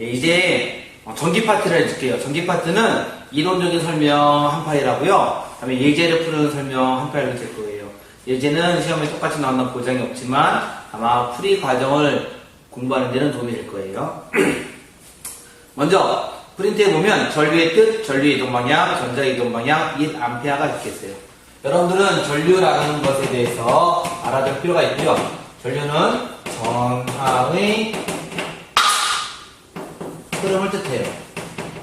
예, 이제 전기 파트를 해줄게요. 전기 파트는 이론적인 설명 한 파일하고요. 그다음에 예제를 푸는 설명 한 파일로 될 거예요. 예제는 시험에 똑같이 나온다는 보장이 없지만 아마 풀이 과정을 공부하는 데는 도움이 될 거예요. 먼저 프린트에 보면 전류의 뜻, 전류의 이동 방향, 전자의 이동 방향, 1A가 적혀있어요. 여러분들은 전류라는 것에 대해서 알아둘 필요가 있고요. 전류는 전하의 흐름을 뜻해요.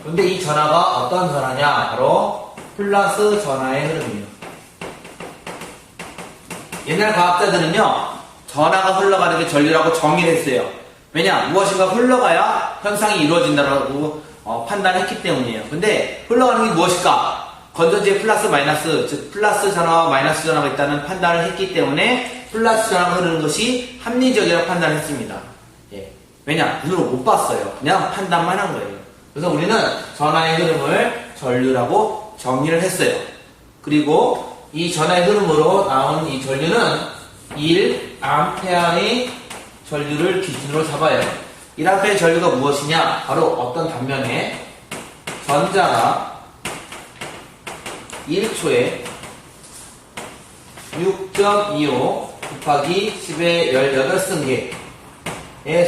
그런데 이 전하가 어떤 전하냐? 바로 플러스 전하의 흐름이에요. 옛날 과학자들은요, 전하가 흘러가는 게 전류라고 정의를 했어요. 왜냐? 무엇인가 흘러가야 현상이 이루어진다고 판단했기 때문이에요. 근데 흘러가는 게 무엇일까? 건전지에 플러스 마이너스, 즉 플러스 전하와 마이너스 전하가 있다는 판단을 했기 때문에 플러스 전하가 흐르는 것이 합리적이라고 판단했습니다. 예. 왜냐? 눈으로 못 봤어요. 그냥 판단만 한 거예요. 그래서 우리는 전하의 흐름을 전류라고 정의를 했어요. 그리고 이 전하의 흐름으로 나온 이 전류는 1A의 전류를 기준으로 잡아요. 1A의 전류가 무엇이냐? 바로 어떤 단면에 전자가 1초에 6.25 곱하기 10의 18승계의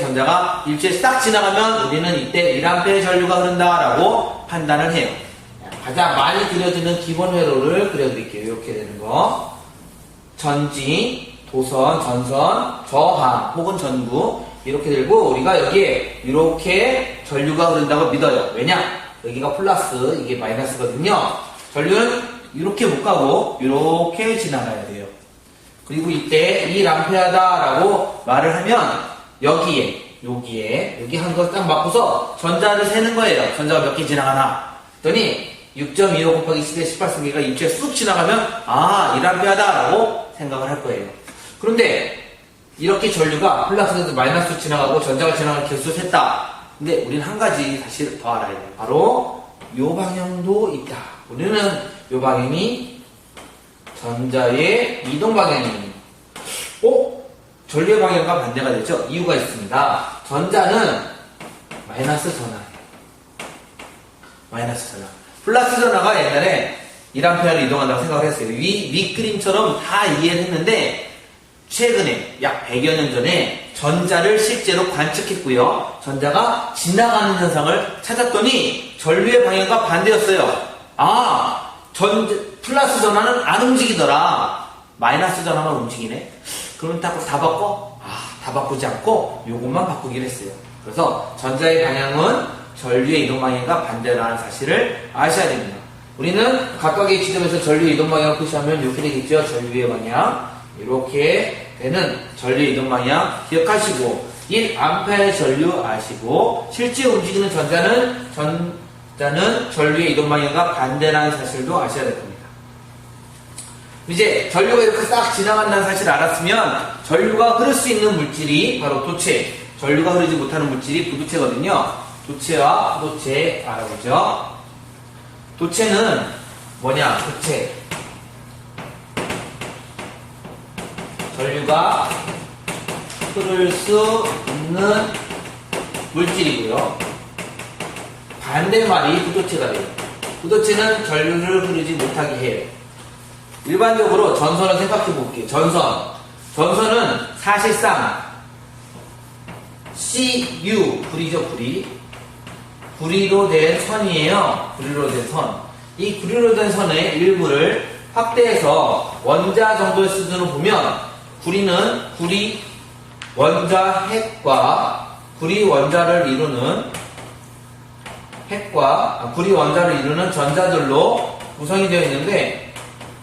전자가 1초에 싹 지나가면 우리는 이때 1A의 전류가 흐른다라고 판단을 해요. 가장 많이 그려지는 기본 회로를 그려드릴게요. 이렇게 되는 거. 전지, 도선, 전선, 저항 혹은 전구 이렇게 들고 우리가 여기에 이렇게 전류가 흐른다고 믿어요. 왜냐? 여기가 플러스, 이게 마이너스거든요. 전류는 이렇게 못 가고 이렇게 지나가야 돼요. 그리고 이때 1A다라고 말을 하면 여기에 여기 한 거 딱 맞고서 전자를 세는 거예요. 전자가 몇 개 지나가나 그랬더니 6.25 곱하기 10의 18승계가 2초에 쑥 지나가면 1A다라고 생각을 할 거예요. 그런데 이렇게 전류가 플러스에서 마이너스로 지나가고 전자가 지나가는 개수 셌다. 근데 우리는 한 가지 사실 더 알아야 돼요. 바로 요 방향도 있다. 우리는 요 방향이 전자의 이동 방향입니다. 전류의 방향과 반대가 되죠? 이유가 있습니다. 전자는 마이너스 전하예요. 마이너스 전하. 플러스 전하가 옛날에 1A를 이동한다고 생각을 했어요. 윗그림처럼 다 이해를 했는데 최근에 약 100여 년 전에 전자를 실제로 관측했고요. 전자가 지나가는 현상을 찾았더니 전류의 방향과 반대였어요. 플러스 전하는 안 움직이더라. 마이너스 전하만 움직이네. 그러면 다 바꿔? 다 바꾸지 않고 요것만 바꾸기로 했어요. 그래서 전자의 방향은 전류의 이동 방향과 반대라는 사실을 아셔야 됩니다. 우리는 각각의 지점에서 전류의 이동 방향을 표시하면 이렇게 되겠죠. 전류의 방향. 이렇게 되는 전류의 이동 방향 기억하시고 1A의 전류 아시고 실제 움직이는 전자는 전류의 이동 방향과 반대라는 사실도 아셔야 될 겁니다. 이제 전류가 이렇게 싹 지나간다는 사실을 알았으면 전류가 흐를 수 있는 물질이 바로 도체, 전류가 흐르지 못하는 물질이 부도체거든요. 도체와 부도체 알아보죠. 도체는 뭐냐? 도체 전류가 흐를 수 있는 물질이고요. 반대말이 부도체가 돼요. 부도체는 전류를 흐르지 못하게 해요. 일반적으로 전선을 생각해 볼게요. 전선은 사실상 CU, 구리죠, 구리. 구리로 된 선이에요. 구리로 된 선. 이 구리로 된 선의 일부를 확대해서 원자 정도의 수준으로 보면 구리는 구리 원자 핵과 구리 원자를 이루는 전자들로 구성이 되어 있는데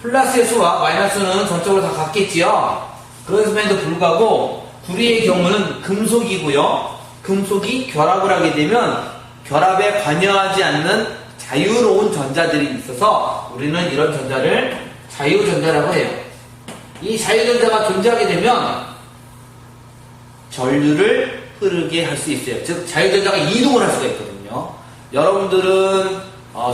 플러스의 수와 마이너스는 전적으로 다 같겠지요. 그렇음에도 불구하고 구리의 경우는 금속이고요. 금속이 결합을 하게 되면 결합에 관여하지 않는 자유로운 전자들이 있어서 우리는 이런 전자를 자유전자라고 해요. 이 자유전자가 존재하게 되면 전류를 흐르게 할 수 있어요. 즉 자유전자가 이동을 할 수가 있거든요. 여러분들은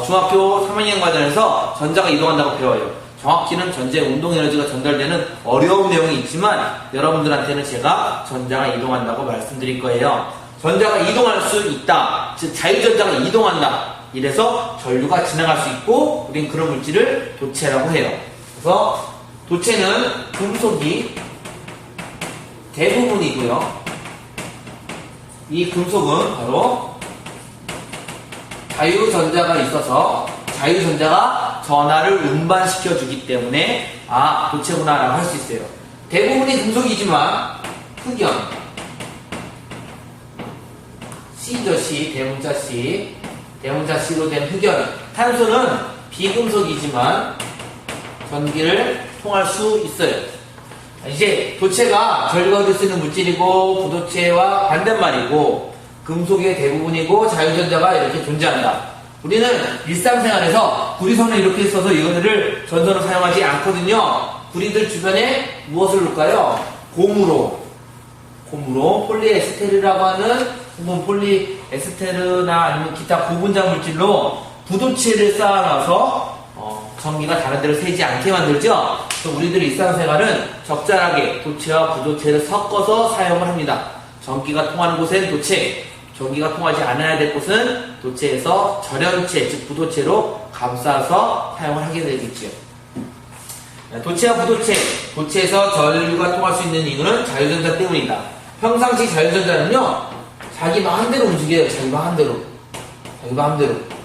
중학교 3학년 과정에서 전자가 이동한다고 배워요. 정확히는 전자의 운동에너지가 전달되는 어려운 내용이 있지만 여러분들한테는 제가 전자가 이동한다고 말씀드릴 거예요. 전자가 이동할 수 있다. 즉 자유전자가 이동한다. 이래서 전류가 지나갈 수 있고 우린 그런 물질을 도체라고 해요. 그래서 도체는 금속이 대부분이고요. 이 금속은 바로 자유전자가 있어서 자유전자가 전하를 운반시켜 주기 때문에 도체구나 라고 할 수 있어요. 대부분이 금속이지만 흑연 C죠. C, 대문자 C, 대문자 C로 된 흑연. 탄소는 비금속이지만 전기를 통할 수 있어요. 이제 도체가 전류가 얻을 수 있는 물질이고 부도체와 반대말이고 금속의 대부분이고 자유전자가 이렇게 존재한다. 우리는 일상생활에서 구리선을 이렇게 써서 이거를 전선을 사용하지 않거든요. 구리들 주변에 무엇을 놓을까요? 고무로 폴리에스테르라고 하는 혹은 폴리에스테르나 아니면 기타 고분자 물질로 부도체를 쌓아놔서 전기가 다른 데로 새지 않게 만들죠. 그래서 우리들의 일상생활은 적절하게 도체와 부도체를 섞어서 사용을 합니다. 전기가 통하는 곳엔 도체, 전기가 통하지 않아야 될 곳은 도체에서 절연체, 즉 부도체로 감싸서 사용을 하게 되겠죠. 도체와 부도체, 도체에서 전류가 통할 수 있는 이유는 자유전자 때문이다. 평상시 자유전자는요, 자기 마음대로 움직여요. 자기 마음대로.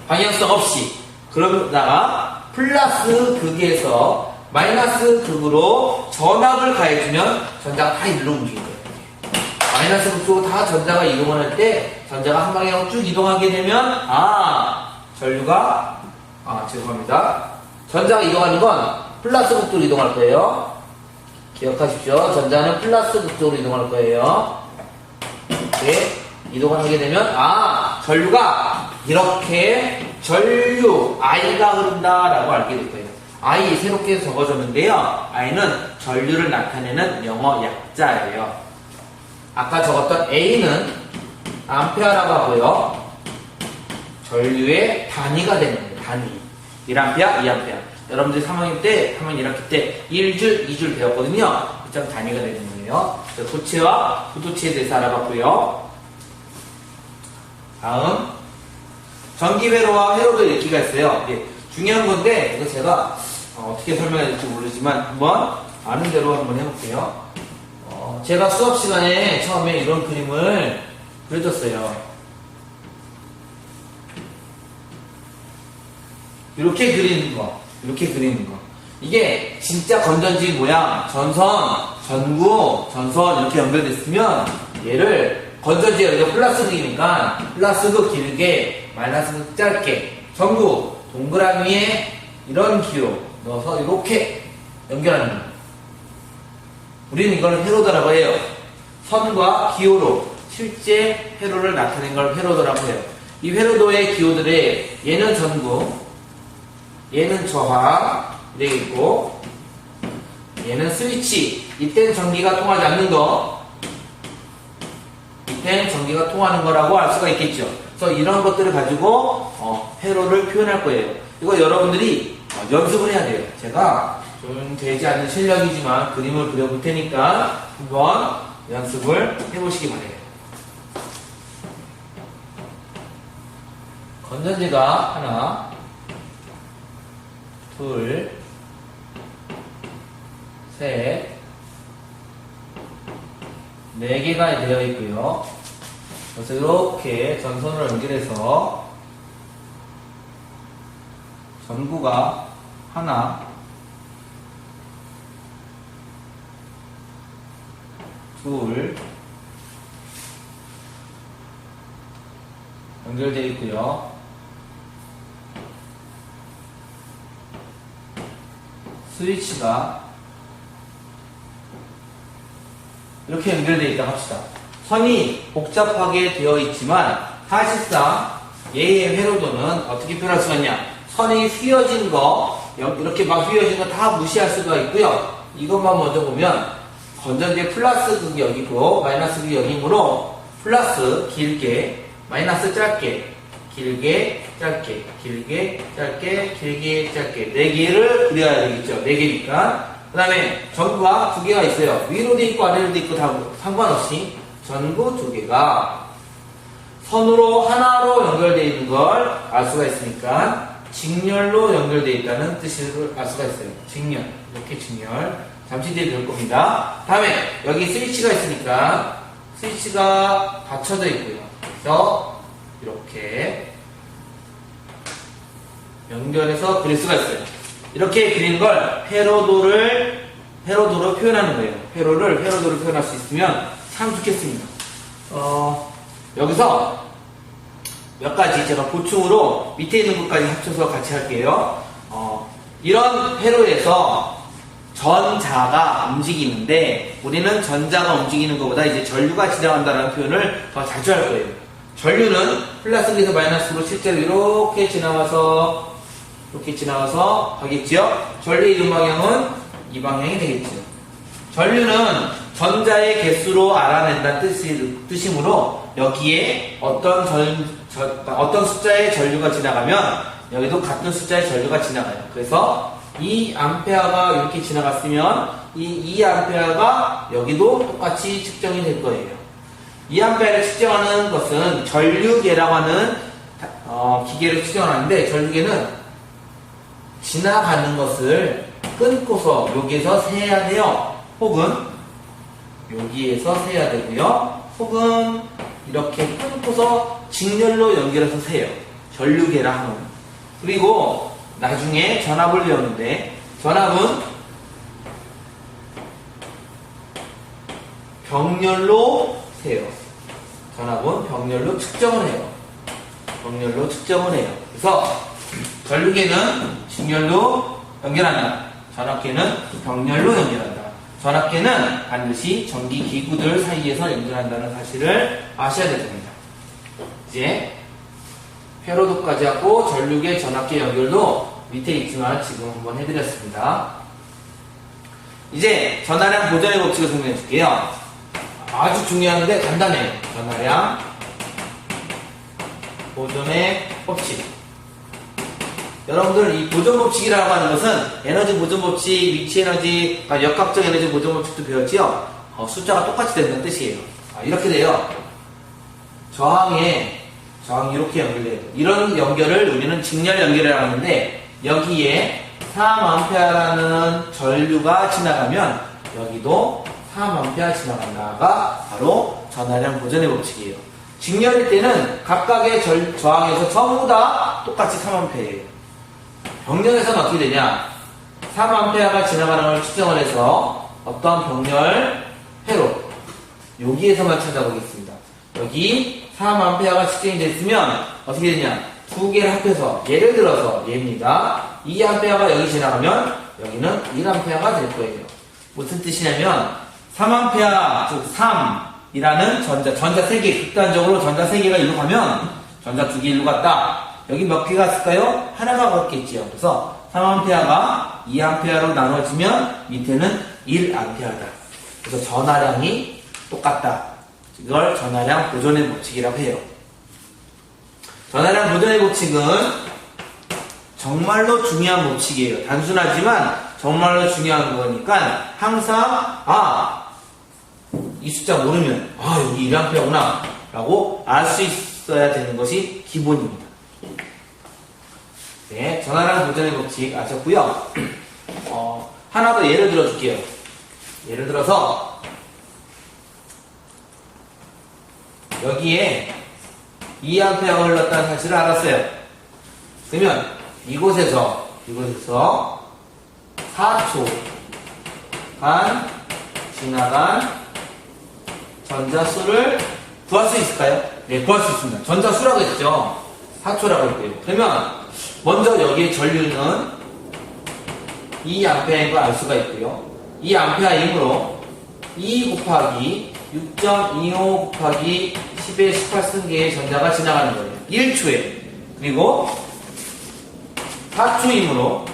방향성 없이. 그러다가 플러스 극에서 마이너스 극으로 전압을 가해주면 전자가 다 일로 움직일 거예요. 마이너스 극 쪽으로 다 전자가 이동을 할 때 전자가 한 방향으로 쭉 이동하게 되면 전류가 죄송합니다. 전자가 이동하는 건 플러스 극 쪽으로 이동할 거예요. 기억하십시오. 전자는 플러스 극 쪽으로 이동할 거예요. 이렇게 이동을 하게 되면 전류가 이렇게 전류 I가 흐른다라고 알게 될 거예요. I 새롭게 적어줬는데요. I는 전류를 나타내는 영어 약자예요. 아까 적었던 A는 암페어라고 하고요. 전류의 단위가 되는 거예요. 단위. 1A, 2A. 여러분들 3학년 1학기 때 1줄, 2줄 배웠거든요. 그점 단위가 되는 거예요. 도체와 부도체에 대해서 알아봤고요. 다음 전기회로와 회로도 읽기가 있어요. 중요한 건데 이거 제가 어떻게 설명해야 될지 모르지만 한번 아는 대로 한번 해볼게요. 제가 수업 시간에 처음에 이런 그림을 그려줬어요. 이렇게 그리는 거. 이게 진짜 건전지 모양, 전선, 전구, 전선 이렇게 연결됐으면 얘를 건전지가 여기가 플러스극이니까 플러스극 길게, 마이너스극 짧게, 전구 동그라미에 이런 기호 넣어서 이렇게 연결하는 거예요. 우리는 이걸 회로도라고 해요. 선과 기호로 실제 회로를 나타낸 걸 회로도라고 해요. 이 회로도의 기호들에 얘는 전구, 얘는 저항 이렇게 있고, 얘는 스위치. 이때는 전기가 통하지 않는 거, 이때는 전기가 통하는 거라고 알 수가 있겠죠. 그래서 이런 것들을 가지고 회로를 표현할 거예요. 이거 여러분들이 연습을 해야 돼요. 제가 좀 되지 않는 실력이지만 그림을 그려볼 테니까 한번 연습을 해보시기 바래요. 건전지가 하나, 둘, 셋, 4개가 되어 있고요. 그래서 이렇게 전선을 연결해서 전구가 하나, 둘 연결되어 있고요. 스위치가 이렇게 연결되어 있다고 합시다. 선이 복잡하게 되어 있지만 사실상 얘의 회로도는 어떻게 표현할 수가 있냐. 선이 휘어진 거, 이렇게 막 휘어진 거 다 무시할 수가 있고요. 이것만 먼저 보면 건전지의 플러스 극이 여기고 마이너스 극이 여기므로 플러스 길게, 마이너스 짧게, 길게, 짧게, 길게, 짧게, 길게, 짧게 4개를 그려야 되겠죠. 4개니까. 그 다음에 전구가 2개가 있어요. 위로도 있고 아래로도 있고 다 상관없이 전구 2개가 선으로 하나로 연결되어 있는 걸 알 수가 있으니까 직렬로 연결되어 있다는 뜻을 알 수가 있어요. 직렬. 이렇게 직렬. 잠시 뒤에 배울 겁니다. 다음에 여기 스위치가 있으니까 스위치가 받쳐져 있고요. 그래서 이렇게 연결해서 그릴 수가 있어요. 이렇게 그리는 걸 회로도로 표현하는 거예요. 회로도로 표현할 수 있으면 참 좋겠습니다. 여기서 몇 가지 제가 보충으로 밑에 있는 것까지 합쳐서 같이 할게요. 이런 회로에서 전자가 움직이는데 우리는 전자가 움직이는 것보다 이제 전류가 지나간다는 표현을 더 자주 할 거예요. 전류는 플러스에서 마이너스로 실제로 이렇게 지나가서 가겠지요. 전류의 이동 방향은 이 방향이 되겠죠. 전류는 전자의 개수로 알아낸다는 뜻이므로 여기에 어떤 숫자의 전류가 지나가면 여기도 같은 숫자의 전류가 지나가요. 그래서 2A가 이렇게 지나갔으면 이 2A가 여기도 똑같이 측정이 될 거예요. 2A를 측정하는 것은 전류계라고 하는 기계를 측정하는데 전류계는 지나가는 것을 끊고서 여기에서 세야 돼요. 혹은 여기에서 세야 되고요. 혹은 이렇게 끊고서 직렬로 연결해서 세요. 전류계라 하면. 그리고 나중에 전압을 배우는데 전압은 병렬로 세요. 전압은 병렬로 측정을 해요. 그래서 전류계는 직렬로 연결한다. 전압계는 병렬로 연결한다. 전압계는 반드시 전기 기구들 사이에서 연결한다는 사실을 아셔야 됩니다. 이제 회로도까지 하고 전류계, 전압계 연결도 밑에 있지만 지금 한번 해드렸습니다. 이제 전하량 보존의 법칙을 설명해 줄게요. 아주 중요한데 간단해요. 전하량 보존의 법칙. 여러분들 이 보존 법칙이라고 하는 것은 에너지 보존 법칙, 위치 에너지, 역학적 에너지 보존 법칙도 배웠지요. 숫자가 똑같이 된다는 뜻이에요. 이렇게 돼요. 저항이 이렇게 연결돼요. 이런 연결을 우리는 직렬 연결이라고 하는데 여기에 3A라는 전류가 지나가면 여기도 3A 지나간다가 바로 전하량 보존의 법칙이에요. 직렬일 때는 각각의 저항에서 전부 다 똑같이 3A예요. 병렬에서는 어떻게 되냐? 3A가 지나가는 걸 측정을 해서 어떤 병렬 회로 여기에서만 찾아보겠습니다. 여기 3A가 측정이 됐으면 어떻게 되냐? 두 개를 합해서 예를 들어서 얘입니다. 2A가 여기 지나가면 여기는 1A가 될 거예요. 무슨 뜻이냐면 3A 즉 3이라는 전자 3개 극단적으로 전자 3개가 일로 가면 전자 2개 일로 갔다. 여기 몇 개 갔을까요? 하나가 갔겠지요. 그래서 3A가 2A로 나눠지면 밑에는 1A다. 그래서 전하량이 똑같다. 이걸 전하량 보존의 법칙이라고 해요. 전하량 보존의 법칙은 정말로 중요한 법칙이에요. 단순하지만 정말로 중요한 거니까 항상 이 숫자 모르면 여기 1A구나 라고 알 수 있어야 되는 것이 기본입니다. 네, 전하량 보존의 법칙 아셨고요. 하나 더 예를 들어 줄게요. 예를 들어서 여기에 2A가 흘렀다는 사실을 알았어요. 그러면 이곳에서 4초간 지나간 전자수를 구할 수 있을까요? 네, 구할 수 있습니다. 전자수라고 했죠. 4초라고 했고요. 그러면 먼저 여기에 전류는 2A인 걸 알 수가 있고요. 2A이므로 2 곱하기 6.25 곱하기 10의 18승계의 전자가 지나가는 거예요. 1초에. 그리고 4초이므로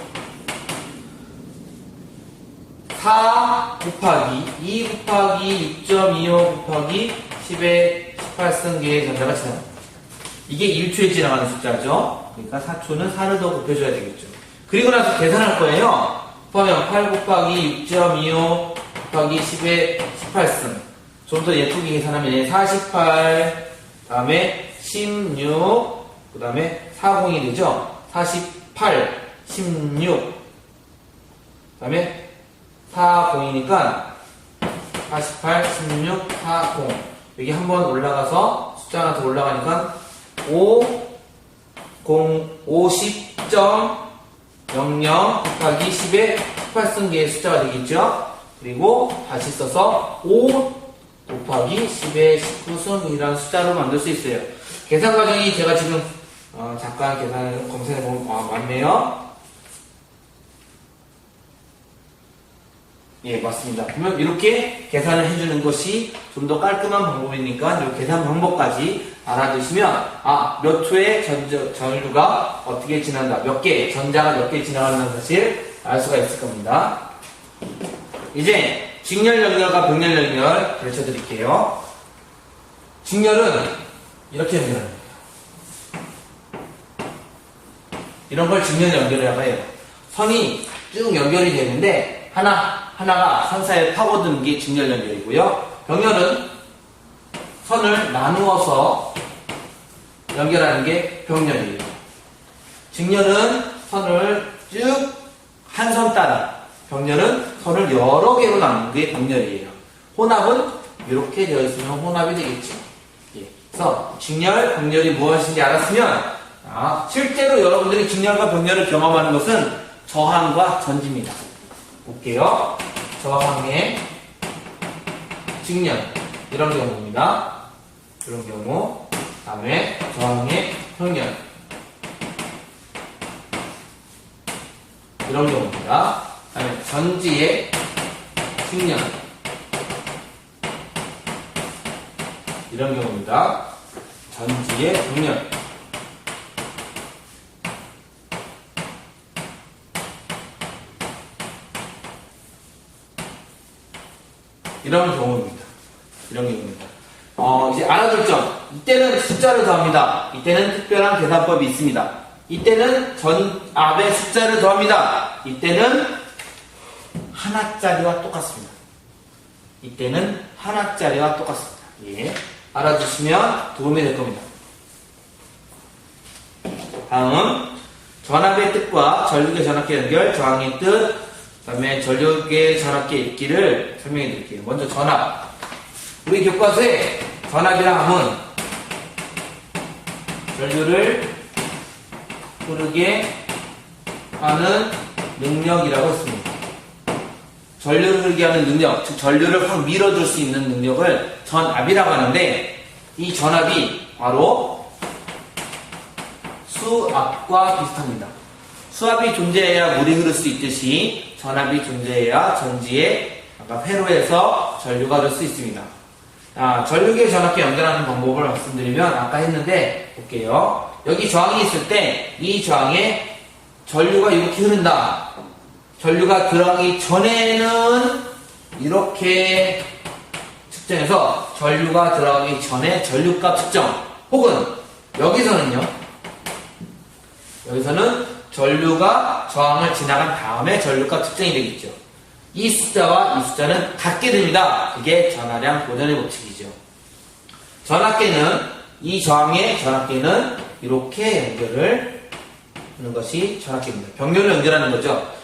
4 곱하기 2 곱하기 6.25 곱하기 10의 18승계의 전자가 지나갑니다. 이게 1초에 지나가는 숫자죠. 그러니까 4초는 4를 더 곱해줘야 되겠죠. 그리고 나서 계산할 거예요. 곱하면 8 곱하기 6.25 곱하기 10의 18승. 좀 더 예쁘게 계산하면 48 다음에 16, 그 다음에 40이 되죠? 48, 16, 그 다음에 40이니까 48, 16, 40. 여기 한번 올라가서 숫자 하나 더 올라가니까 50.00 곱하기 10에 18승계의 숫자가 되겠죠? 그리고 다시 써서 5 곱하기 10의 19승이라는 숫자로 만들 수 있어요. 계산 과정이 제가 지금 잠깐 계산을 검색해보면 맞네요. 예, 맞습니다. 그러면 이렇게 계산을 해주는 것이 좀 더 깔끔한 방법이니까 이 계산 방법까지 알아두시면 몇 초에 전류가 어떻게 지난다, 몇 개, 전자가 몇 개 지나가는 사실 알 수가 있을 겁니다. 이제 직렬 연결과 병렬 연결 가르쳐 드릴게요. 직렬은 이렇게 연결합니다. 이런 걸 직렬 연결이라고 해요. 선이 쭉 연결이 되는데 하나가 선 사이에 파고드는 게 직렬 연결이고요. 병렬은 선을 나누어서 연결하는 게 병렬이에요. 직렬은 선을 쭉 한 선 따라, 병렬은 선을 여러 개로 나누는 게 병렬이에요. 혼합은 이렇게 되어 있으면 혼합이 되겠죠. 예. 그래서 직렬, 병렬이 무엇인지 알았으면 실제로 여러분들이 직렬과 병렬을 경험하는 것은 저항과 전지입니다. 볼게요. 저항의 직렬, 이런 경우입니다. 이런 경우. 다음에 저항의 병렬, 이런 경우입니다. 다음에 전지의 직렬, 이런 경우입니다. 전지의 병렬. 이런 경우입니다. 이제 알아둘 점. 이때는 숫자를 더합니다. 이때는 특별한 계산법이 있습니다. 이때는 전압의 숫자를 더합니다. 이때는 하나짜리와 똑같습니다. 예. 알아두시면 도움이 될 겁니다. 다음, 전압의 뜻과 전류계 전압계 연결, 저항의 뜻, 그 다음에 전류계 전압계 읽기를 설명해 드릴게요. 먼저 전압. 우리 교과서에 전압이라 하면 전류를 흐르게 하는 능력이라고 했습니다. 전류를 흐르게 하는 능력, 즉 전류를 확 밀어줄 수 있는 능력을 전압이라고 하는데, 이 전압이 바로 수압과 비슷합니다. 수압이 존재해야 물이 흐를 수 있듯이 전압이 존재해야 전지에 아까 회로에서 전류가 흐를 수 있습니다. 전류계 전압계 연결하는 방법을 말씀드리면 아까 했는데 볼게요. 여기 저항이 있을 때 이 저항에 전류가 이렇게 흐른다. 전류가 들어가기 전에는 이렇게 측정해서 전류가 들어가기 전에 전류값 측정, 혹은 여기서는 전류가 저항을 지나간 다음에 전류값 측정이 되겠죠. 이 숫자와 이 숫자는 같게 됩니다. 그게 전하량 보존의 법칙이죠. 전압계는, 이 저항의 전압계는 이렇게 연결을 하는 것이 전압계입니다. 병렬을 연결하는 거죠.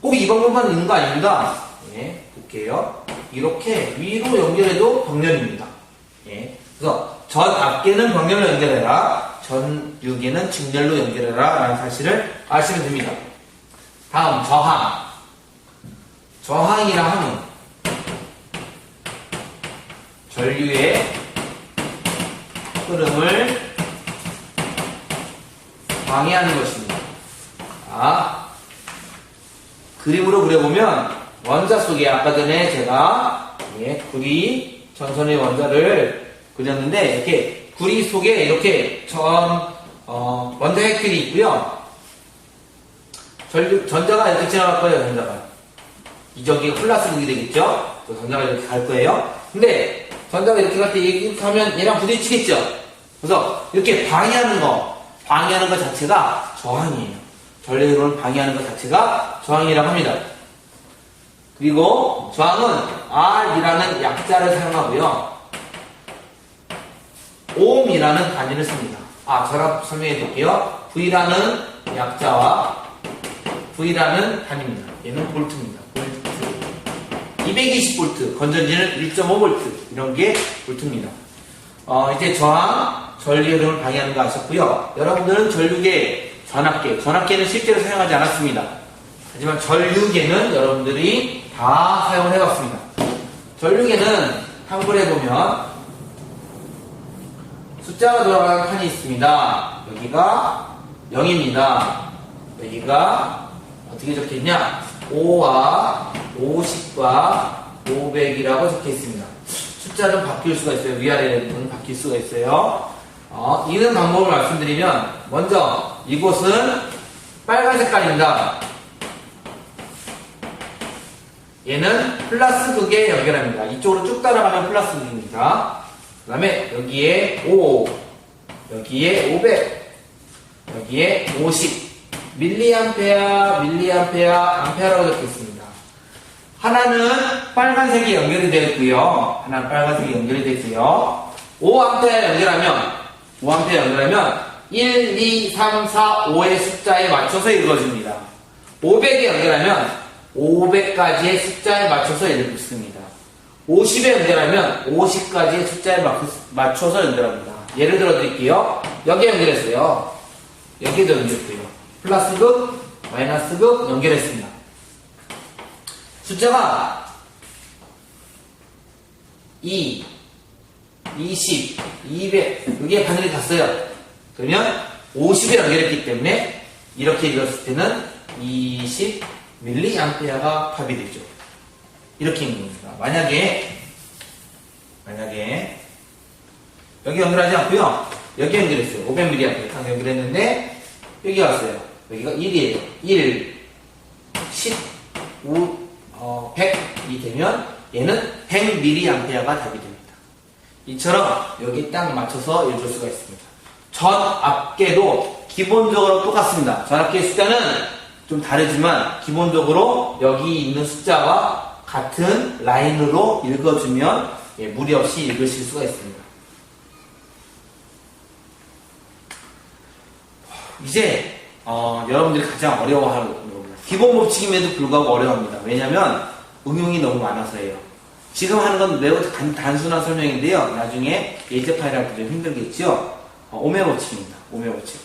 꼭 이 방법만 있는 거 아닙니다. 예, 볼게요. 이렇게 위로 연결해도 병렬입니다. 예, 그래서 전압계는 병렬로 연결해라, 전류계는 직렬로 연결해라 라는 사실을 아시면 됩니다. 다음, 저항. 저항이라 하면 전류의 흐름을 방해하는 것입니다. 그림으로 그려보면 원자 속에 아까 전에 제가 구리 전선의 원자를 그렸는데, 이렇게 구리 속에 이렇게 원자 핵들이 있고요. 전자가 이렇게 지나갈 거예요. 전자가 이쪽이 플러스극이 되겠죠. 또 전자가 이렇게 갈 거예요. 근데 전자가 이렇게 갈 때 이렇게 하면 얘랑 부딪히겠죠. 그래서 이렇게 방해하는 거 자체가 저항이에요. 전류의 흐름을 방해하는 것 자체가 저항이라고 합니다. 그리고 저항은 R이라는 약자를 사용하고요. 옴이라는 단위를 씁니다. 제가 설명해 드릴게요. V라는 약자와 V라는 단위입니다. 얘는 볼트입니다. 볼트. 220V, 건전지는 1.5V, 이런 게 볼트입니다. 이제 저항, 전류 흐름을 방해하는 거 아셨고요. 여러분들은 전류계, 전압계는 실제로 사용하지 않았습니다. 하지만 전류계는 여러분들이 다 사용을 해봤습니다. 전류계는 탐구를 해보면 숫자가 돌아가는 칸이 있습니다. 여기가 0입니다. 여기가 어떻게 적혀있냐? 5와 50과 500이라고 적혀있습니다. 숫자는 바뀔 수가 있어요. 위아래는 바뀔 수가 있어요. 이런 방법을 말씀드리면, 먼저 이곳은 빨간 색깔입니다. 얘는 플러스 극에 연결합니다. 이쪽으로 쭉 따라가면 플러스 극입니다. 그 다음에 여기에 5, 여기에 500, 여기에 50, 밀리암페어, 암페어라고 적혀 있습니다. 하나는 빨간색이 연결이 되어 있고요. 하나는 빨간색이 연결이 되어 있고요. 5A 연결하면 1, 2, 3, 4, 5의 숫자에 맞춰서 읽어줍니다. 500에 연결하면 500까지의 숫자에 맞춰서 읽습니다. 50에 연결하면 50까지의 숫자에 맞춰서 연결합니다. 예를 들어 드릴게요. 여기에 연결했어요. 여기에도 연결했고요. 플러스극, 마이너스극 연결했습니다. 숫자가 2, 20, 200, 여기에 바늘이 닿았어요. 그러면 50에 연결했기 때문에 이렇게 읽었을 때는 20 밀리암페어가 탑이 되죠. 이렇게 읽는 겁니다. 만약에 여기 연결하지 않고요. 여기 연결했어요. 500mA 딱 연결했는데 여기 왔어요. 여기가 1이에요. 1, 10, 5, 100이 되면 얘는 100mA가 답이 됩니다. 이처럼 여기 딱 맞춰서 읽을 수가 있습니다. 전압계도 기본적으로 똑같습니다. 전압계의 숫자는 좀 다르지만 기본적으로 여기 있는 숫자와 같은 라인으로 읽어주면 무리 없이 읽으실 수가 있습니다. 이제 여러분들이 가장 어려워하는 겁니다. 기본 법칙임에도 불구하고 어려워합니다. 왜냐하면 응용이 너무 많아서예요. 지금 하는 건 매우 단순한 설명인데요. 나중에 예제 파일을 할 때 좀 힘들겠죠. 오메 법칙입니다. 오메 법칙.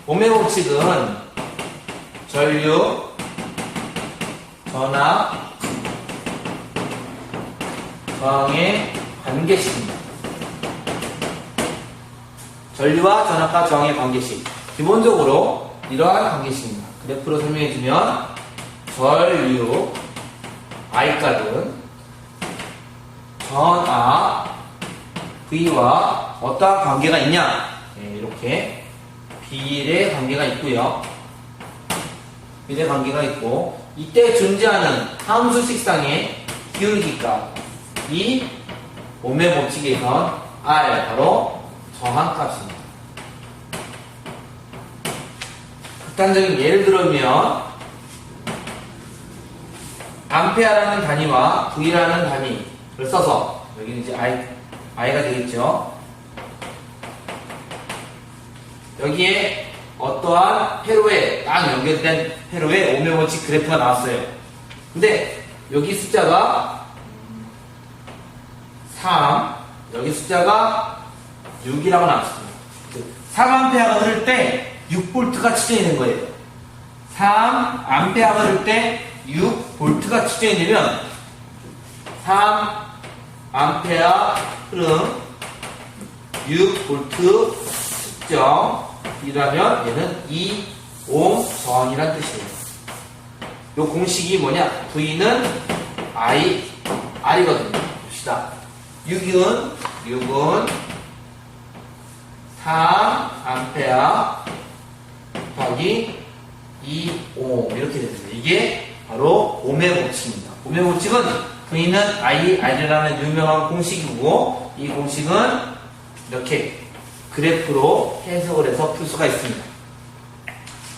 오메 법칙은 전류, 전압, 저항의 관계식입니다. 전류와 전압과 저항의 관계식. 기본적으로 이러한 관계식입니다. 그래프로 설명해주면 전류 I값은 전압 V와 어떠한 관계가 있냐? 이렇게 비례 관계가 있고요. 비례 관계가 있고, 이때 존재하는 함수식상의 기울기값, 이 오메 법칙에선 R, 바로 저항값입니다. 극단적인 예를 들면 암페어라는 단위와 V라는 단위를 써서, 여기는 이제 I가 되겠죠. 여기에 어떠한 회로에 딱 연결된 회로에 오메 법칙 그래프가 나왔어요. 근데 여기 숫자가 3, 여기 숫자가 6이라고 나왔습니다. 3A가 흐를 때 6V가 추정이 된 거예요. 3A가 흐를 때 6V가 추정이 되면 3A 흐름 6V 측정이라면 얘는 2옴 저항이란 뜻이에요. 이 공식이 뭐냐? V는 R이거든요. 봅시다. 6은 3A 더하기 2옴 이렇게 됩니다. 이게 바로 오메 법칙입니다. 오메 법칙은 V는 R이라는 유명한 공식이고, 이 공식은 이렇게 그래프로 해석을 해서 풀 수가 있습니다.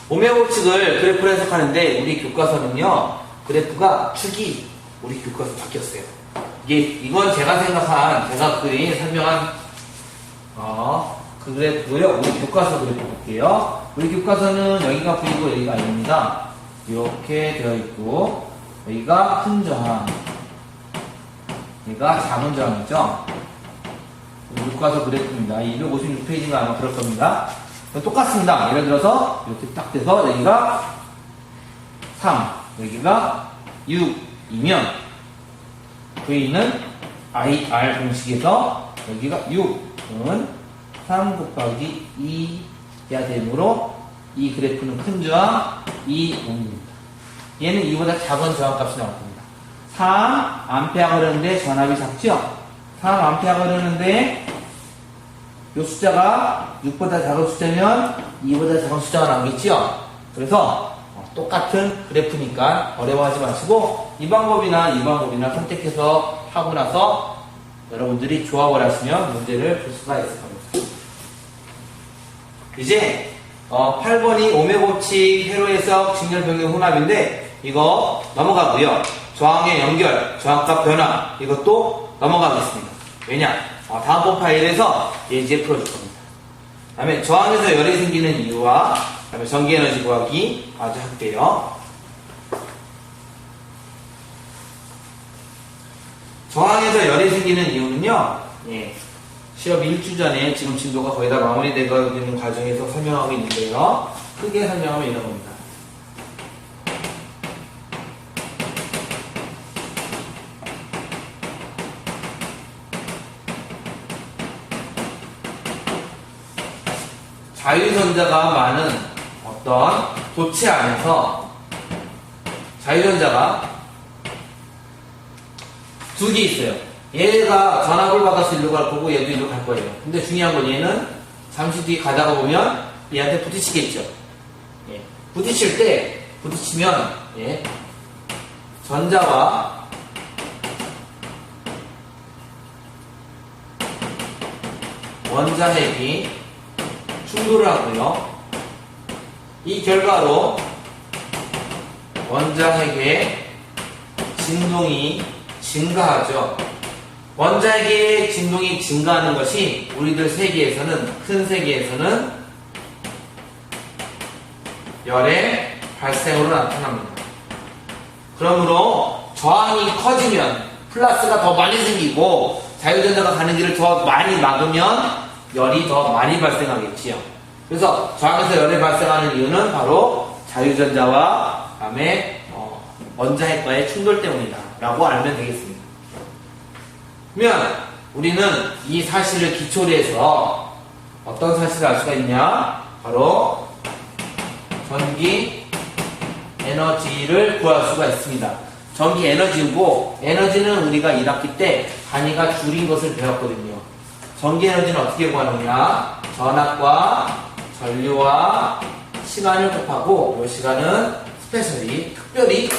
오메 법칙을 그래프로 해석하는데 우리 교과서는요, 그래프가 축이 우리 교과서 바뀌었어요. 이건 제가 설명한, 그 그래프고요. 우리 교과서 그래프 볼게요. 우리 교과서는 여기가 V고 여기가 I입니다. 이렇게 되어 있고, 여기가 큰 저항, 여기가 작은 저항이죠. 교과서 그래프입니다. 256페이지가 아마 그럴 겁니다. 똑같습니다. 예를 들어서 이렇게 딱 돼서 여기가 3, 여기가 6이면 V는 IR 공식에서 여기가 6은 3 곱하기 2야 되므로 이 그래프는 큰 저항 2옴입니다. 얘는 이보다 작은 저항값이 나올 겁니다. 3A가 흐르는데 전압이 작죠? 3A가 흐르는데 이 숫자가 6보다 작은 숫자면 2보다 작은 숫자가 나오겠죠? 그래서 똑같은 그래프니까 어려워하지 마시고 이 방법이나 선택해서 하고 나서 여러분들이 조합을 하시면 문제를 풀 수가 있을 겁니다. 이제 8번이 오매법칙, 회로해석, 직렬 변경 혼합인데 이거 넘어가고요. 저항의 연결, 저항값 변화 이것도 넘어가겠습니다. 왜냐? 다음번 파일에서 이제 풀어줄 겁니다. 그 다음에 저항에서 열이 생기는 이유와 그 다음에 전기에너지 구하기 아주 할게요. 저항에서 열이 생기는 이유는요, 시험 1주 전에 지금 진도가 거의 다 마무리되고 있는 과정에서 설명하고 있는데요. 크게 설명하면 이런 겁니다. 자유전자가 많은 어떤 도체 안에서 자유전자가 두 개 있어요. 얘가 전압을 받아서 일로 갈 거고 얘도 일로 갈 거예요. 근데 중요한 건 얘는 잠시 뒤에 가다가 보면 얘한테 부딪히겠죠. 부딪히면 전자와 원자핵이 충돌을 하고요. 이 결과로 원자핵의 진동이 증가하죠. 원자핵의 진동이 증가하는 것이 우리들 세계에서는, 큰 세계에서는 열의 발생으로 나타납니다. 그러므로 저항이 커지면 플러스가 더 많이 생기고 자유전자가 가는 길을 더 많이 막으면 열이 더 많이 발생하겠지요. 그래서 저항에서 열이 발생하는 이유는 바로 자유전자와 다음에 원자핵과의 충돌 때문이다 라고 알면 되겠습니다. 그러면 우리는 이 사실을 기초로 해서 어떤 사실을 알 수가 있냐? 바로 전기 에너지를 구할 수가 있습니다. 전기 에너지고, 에너지는 우리가 1학기 때 단위가 줄인 것을 배웠거든요. 전기 에너지는 어떻게 구하느냐? 전압과 전류와 시간을 곱하고, 이 시간은 스페셜리, 특별히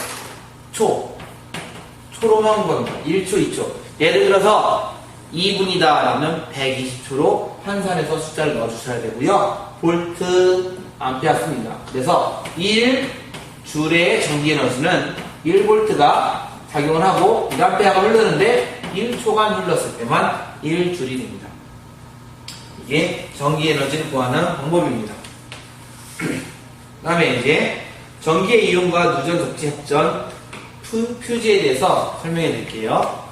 초로만 겁니다. 1초, 2초. 예를 들어서 2분이다 라면 120초로 환산해서 숫자를 넣어주셔야 되고요. 볼트, 암페어 씁니다. 그래서 1줄의 전기 에너지는 1볼트가 작용을 하고 1암페어가 흐르는데 1초간 흘렀을 때만 1줄이 됩니다. 이게 전기 에너지를 구하는 방법입니다. 그 다음에 이제 전기의 이용과 누전, 적재, 합전, 퓨즈에 대해서 설명해 드릴게요.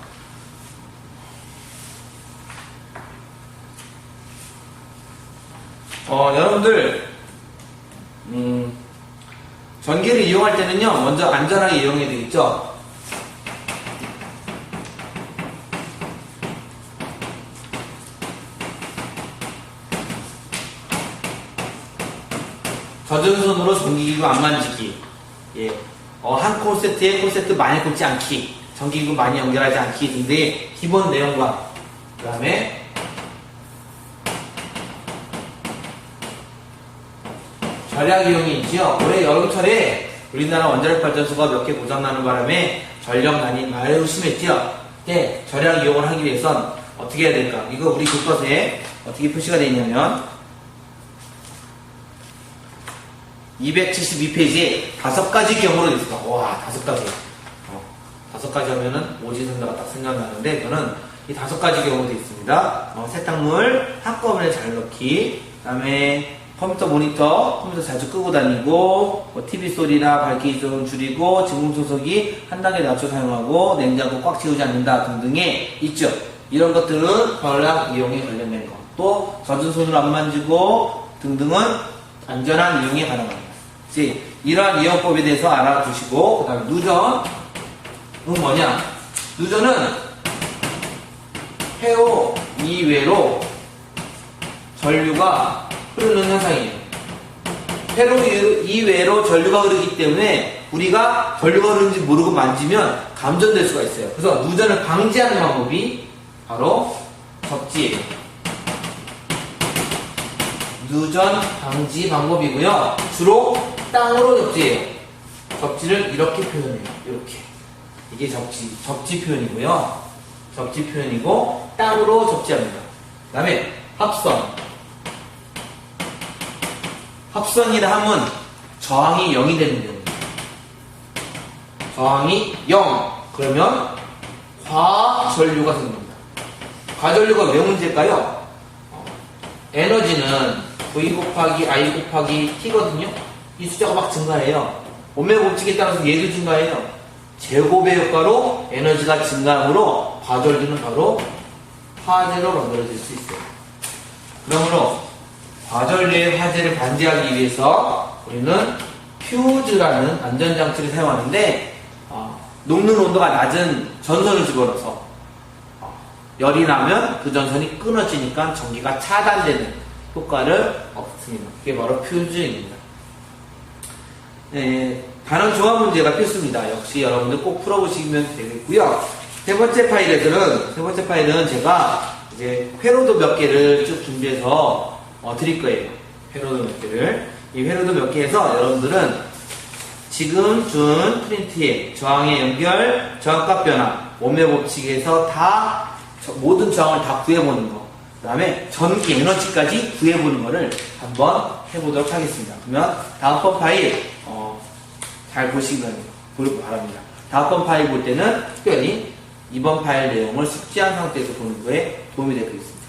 여러분들 전기를 이용할 때는요, 먼저 안전하게 이용해야 되겠죠. 젖은 손으로 전기기구 안 만지기, 한 콘센트에 콘센트 많이 꽂지 않기, 전기기구 많이 연결하지 않기 등등의 기본 내용과 그 다음에 전략 이용이 있지요. 올해 여름철에 우리나라 원자력 발전소가 몇 개 고장나는 바람에 전력난이 매우 심했죠. 그때 전략 이용을 하기 위해선 어떻게 해야 될까? 이거 우리 교과서에 어떻게 표시가 되어 있냐면 272페이지에 5가지 경우로 있습니다. 와, 5가지. 5가지 하면은 오지선다가 딱 생각나는데 저는 이 5가지 경우도 있습니다. 세탁물 한꺼번에 잘 넣기, 그 다음에 컴퓨터 컴퓨터 자주 끄고 다니고, TV 소리나 밝기 좀 줄이고, 진공 소속이 한 단계 낮춰 사용하고, 냉장고 꽉 채우지 않는다 등등의 있죠. 이런 것들은 전력 이용에 관련된 거. 또 젖은 손으로 안 만지고 등등은 안전한 이용에 관한합니다. 이러한 이용법에 대해서 알아두시고, 그 다음에 누전은 뭐냐? 누전은 회로 이외로 전류가 흐르는 현상이에요. 회로 이외로 전류가 흐르기 때문에 우리가 전류가 흐르는지 모르고 만지면 감전될 수가 있어요. 그래서 누전을 방지하는 방법이 바로 접지예요. 누전 방지 방법이고요. 주로 땅으로 접지해요. 접지를 이렇게 표현해요. 이렇게. 이게 접지 표현이고요. 접지 표현이고 땅으로 접지합니다. 그 다음에 합선이라 하면 저항이 0이 되는 경우입니다. 저항이 0. 그러면 과전류가 생깁니다. 과전류가 왜 문제일까요? 에너지는 V 곱하기 I 곱하기 T거든요. 이 숫자가 막 증가해요. 오메 법칙에 따라서 얘도 증가해요. 제곱의 효과로 에너지가 증가하므로 과전류는 바로 화재로 만들어질 수 있어요. 그러므로 과전류의 화재를 방지하기 위해서 우리는 퓨즈라는 안전장치를 사용하는데 녹는 온도가 낮은 전선을 집어넣어서 열이 나면 그 전선이 끊어지니까 전기가 차단되는 효과를 얻습니다. 그게 바로 퓨즈입니다. 네, 단원 조합 문제가 필수입니다. 역시 여러분들 꼭 풀어보시면 되겠고요. 세 번째 파일은 제가 이제 회로도 몇 개를 쭉 준비해서 드릴 거예요. 회로도 몇 개를. 이 회로도 몇 개 해서 여러분들은 지금 준 프린트에 저항의 연결, 저항값 변화, 오메 법칙에서 다 모든 저항을 다 구해보는 거. 그 다음에 전기 에너지까지 구해보는 거를 한번 해보도록 하겠습니다. 그러면 다음번 파일 잘 보시길 바랍니다. 다음번 파일 볼 때는 특별히 이번 파일 내용을 숙지한 상태에서 보는 거에 도움이 될 수 있습니다.